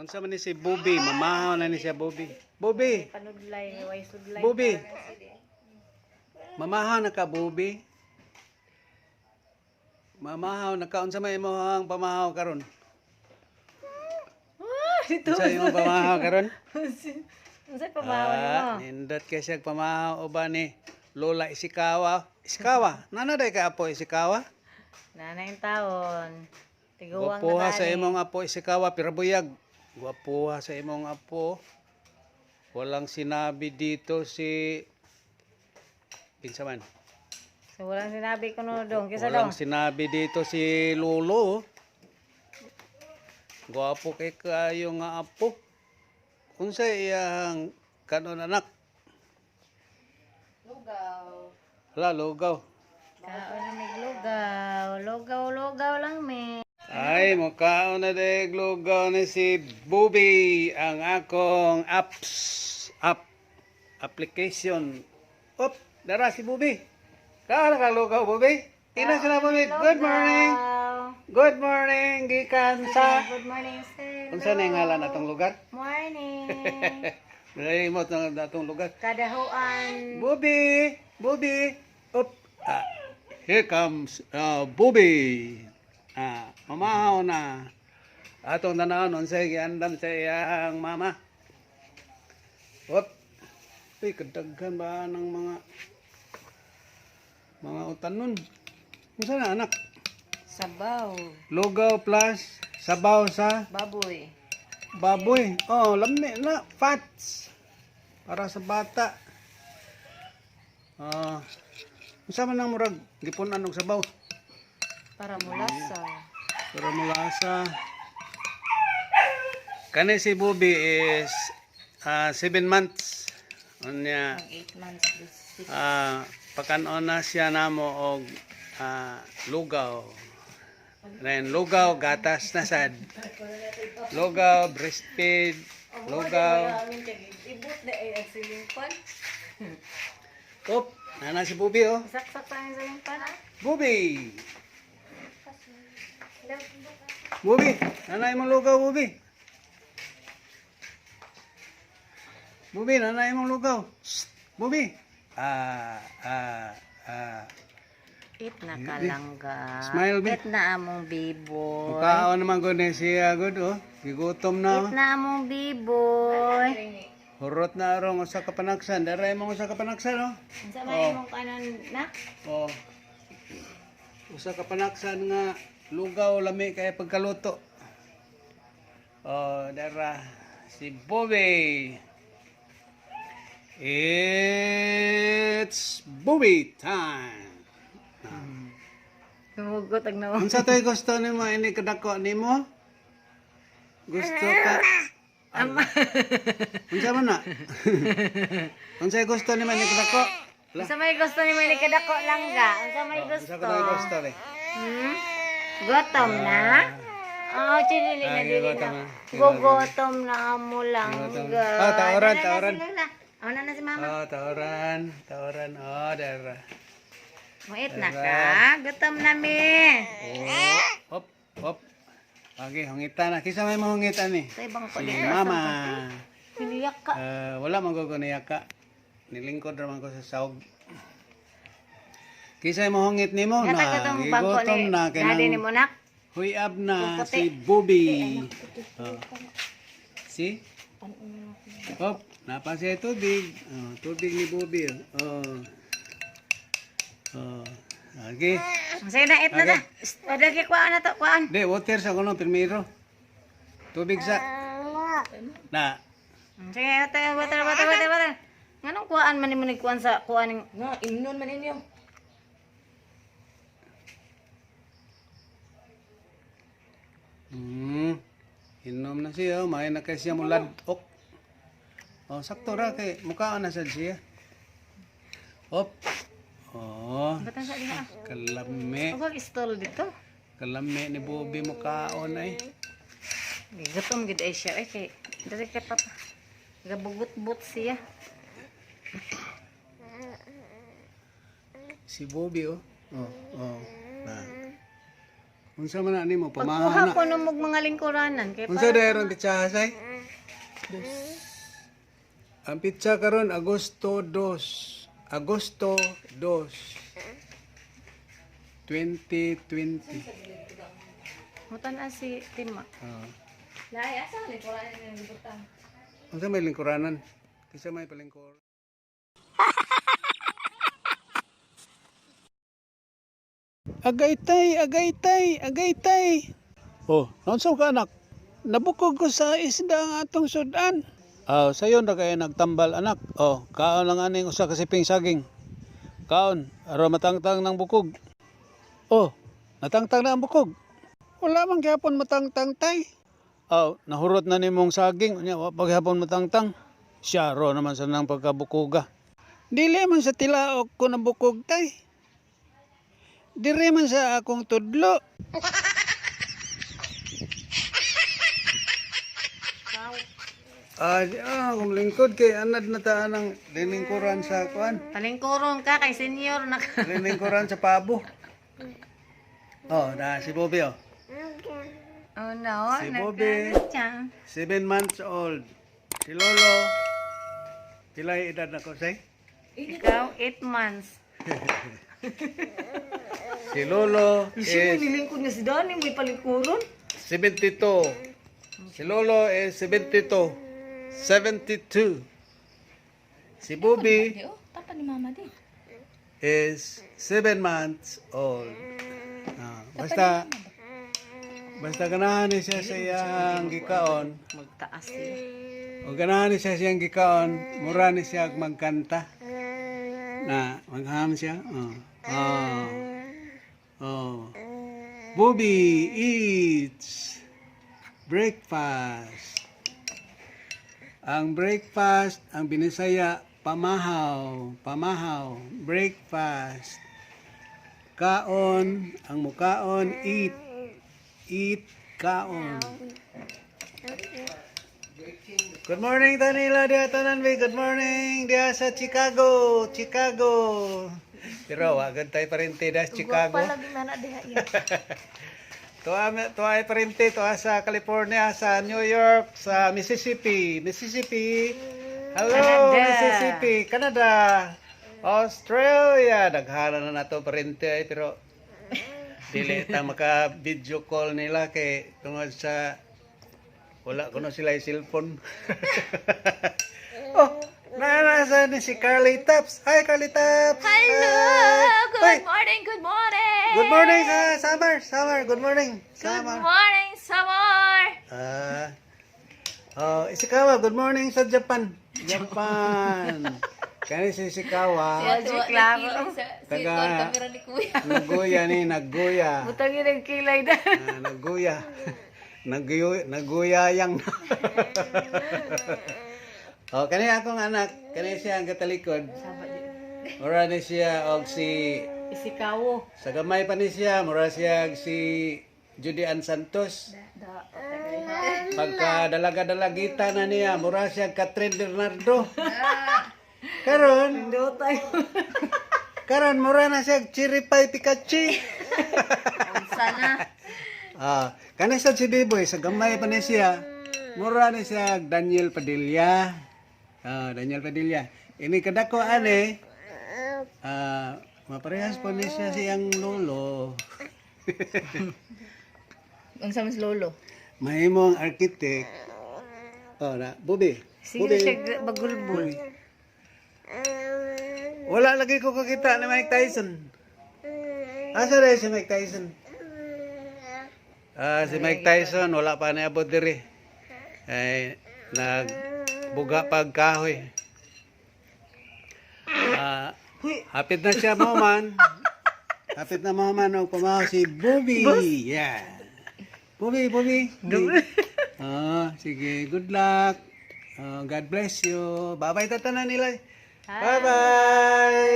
Unsa man ni si Bobby, mamahaw na ni siya Bobby. Bobby, Panudlay, way sudlay. Bobby. Mamahaw na ka Bobby. Mamahaw na ka, unsa may imong pamahaw karon? Dito. Unsa imong pamahaw karon? Unsay pamahaw nimo? Nindot kay siya pamahaw uban ni Lola Isikawa. Isikawa, nanaday ka apo Isikawa? Nanay taon. Tiguwang Guwapuha na sa imong apo Isikawa, pirabuyag. Guwapuha sa imong apo. Walang sinabi dito si kinsa man. So walang sinabi ko no dong. Kisa dong. Walang sinabi dito si Lolo. Guwapo kay kayo nga apo. Unsa iyang kanon anak? Lugaw. Wala, lugaw. Kaon na may lugaw. Lugaw lang me. Ay, mukhaon na deg lugaw ni si Bobby ang akong application. Op, dara si Bobby. Kaala ka lugaw, Bobby? Tina sila, Bobby. Good morning. Good morning, gikan sa... Good morning, sir. Unsa na yung ngalan atong lugar? Morning. Dali mo atong lugar. Kadahuan. Bobby! Bobby! Up! Here comes Bobby! Mamahaw na. Atong nanahon, unsay giandam sa iyang mama. Up! Uy, kadaghan ba ng mga utanon? Unsa na anak? Sabaw. Lugaw plus sabaw sa Baboy. baboy. Oh, lami na. Fats. Para sa bata. Unsa man ang murag gipunan og sabaw Para mulasa. para mulasa. Kani si Bobby is 7 months. Unya 8 months. pakanon na siya namo og lugaw. Then lugaw gatas na sad. Lugaw breastfeed. Lugaw. Ibut na ay agsilingpan. Op, nana si Bobby oh. Saksak pa ang silingpan. Bobby. Bobby, nanay mo lugaw, Bobby. Bobby, nanay mo lugaw. Shh, Bobby. It na kalangga. Smile, be. It na among biboy. Mukhaon naman ko na siya, good oh. Gigutom na It oh. na among biboy. Hurot na arong usa ka panaksan. Daray mo usa ka panaksan oh. Unsa may imong kanon na? Oh. Usa ka panaksan nga lugaw lami kay pagkaluto. Oh, dara si Bobby. It's Bobby time. Humugot ag nawa. Unsa toy gusto nimo ini kadako nimo? Gusto ka? Unsa man na? Unsa gusto nimo ini kadako? Unsa may gusto ni may kadako langga? Unsa may Unsa gusto? ka toy gusto le? Gutom na? Chinili na Ay, dili gutom na. na. Gugutom na amo langga. Taoran, Dala na taoran. si Lola. Ano na si mama? Oh, tawaran. Oh, dara. Muit na ka? Gutom na mi. Hop, hop. Okay, hungitan na. Kisa may mahungitan ni? Sa ibang Si pagkakas. Mama. Piniyak ka. Wala man ko niya ka. Nilingkod naman ko sa saog. Kisa may mahungit ni mo na. Kata ka tong bangko Gigutom ni na. daddy ni mo nak. Huyab na Puputi. si Bobby. Si? Hop, napasya tubig. Tubig ni Bobby. Okay. Sige na, it na Okay. na. Ada ki kuan na to, kuan. De, water sa kuno primero. Tubig sa. Na. Sige, water. Nganong kuan man ni kuan sa kuan nga imnon man ninyo. Inom na siya. May na kay siya muladok. Oh, sakto ra kay mukhaan na sad siya. Hop. Oh, Batang sa diha. kalami. Wag istol dito. Kalami ni Bobby mukhaon ay. Gutom gid ay siya kay dali kay papa. Gabugot-but siya. Si Bobby oh. Oh. Unsa man ani mo Pagkuha pamahana? ko nung mga lingkuranan. Kaya Unsa dayon pizza say? Ang pizza karon Agosto 2. Agosto 2. 2020. Mutan na si Tima. Lai, asa lingkuranan yung libutan? Unsa may lingkuranan? Kisa may palingkur. Agaytay. Oh, unsa ka anak? Nabukog ko sa isda ang atong sudan. Sayon ra kay nagtambal anak. Kaon lang aning usa ka siping saging. Kaon, aron matangtang ng bukog. Natangtang na ang bukog. Wala man gyapon matangtang tay. Nahurot na nimong saging, unya wa paghapon matangtang. Siya ro naman sa nang pagkabukoga. Dili man sa tilaok ko na bukog tay. Diri man sa akong tudlo. Kung lingkod kay anad na taan ng liningkuran sa kuan. Talingkurong ka kay senior na ka. Liningkuran sa pabo. Si Bobby Oh no, Si Bobby. 7 months old. Si Lolo. Pilay edad na ko say? Ikaw, 8 months. Si Lolo is nilingkod niya si Dani, may palingkuron. 72. Si Lolo is 72. 72. Si Bobby Tapa ni mama di. is 7 months old. Basta ganahan ni siya sa iyang gikaon. Magtaas siya. O ganahan ni siya siyang gikaon, mura ni siya magkanta. Magham siya. Bobby eats breakfast. Ang breakfast, ang binisaya, pamahaw, breakfast. Kaon, ang mukaon, eat, kaon. Good morning, Danila, diya tanan mi. Good morning, diya sa Chicago. Pero wagad tayo parente diya sa Chicago. Palagi mana diha iya. Tuwa ay parente, tuwa sa California, sa New York, sa Mississippi. Hello, Canada. Mississippi, Canada, Australia. Daghana na nato parente ay pero dili ta maka video call nila kay tungod sa wala ko na sila yung cellphone. Nasa ni si Carly Taps. Hi, Carly Taps. Hello! Hi. Good morning! Good morning sa Summer. Good morning. Good morning, Summer! Isikawa, good morning sa Japan. Kani si Isikawa. Klaro. Taga Nagguya. Butangin ang kilay na. Nagguya. Naguyayang. Kani akong anak, kani siya ang katalikod. Mura ni siya og si Isikawo. sa gamay pa ni siya, mura siya og si Judy Ann Santos. Pagka dalaga-dalagita na niya, mura siya Catherine Bernardo. Karon, mura na siya Chiripay Pikachu. Sana. Kani sa si Biboy, sa gamay pa ni siya, mura ni siya Daniel Padilla. Daniel Padilla. Ini kadako ane, maparehas po ni siya siyang lolo. Ang samis lolo. Mahimong architect. Bobby. Sige siya bagulbol. Wala lagi ko kakita ni Mike Tyson. Asa rin si Mike Tyson? Si Mike Tyson, wala pa naabot diri. Ay, nagbuga pagkahoy. Hapit na siya mo man. Hapit na mo man. Pumaw si Bobby. Yeah. Bobby. Sige, good luck. God bless you. Bye-bye tatanan nila. Bye-bye.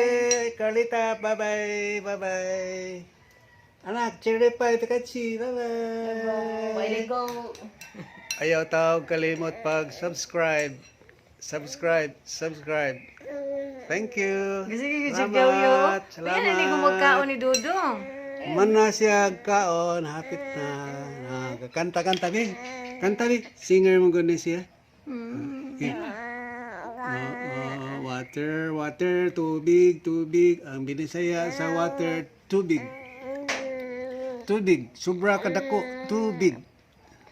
Carlita, bye-bye. Anak, Chiripay Pikachu. Bye-bye. Pwede go. Ayaw tao kalimot pag-subscribe. Subscribe. Thank you. Sige, Jogyo. Salamat. Kaya naligo magkaon ni Dudong. Mana siya kaon, hapit na. Kanta-kanta, Bing. Kanta, Bing. Singer mo ganda siya. Okay. Water, water, tubig, tubig. Ang binisaya sa water, tubig. Tubig. Sobra kadako, tubig.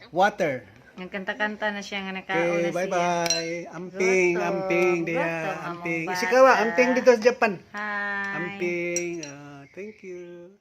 Water. Nagkanta-kanta na siya nga nakaon Okay, na siya. bye-bye. Amping, Goto, amping, goto diya. ang Amping. bata. Isikawa, amping dito sa Japan. Hi. Amping. Thank you.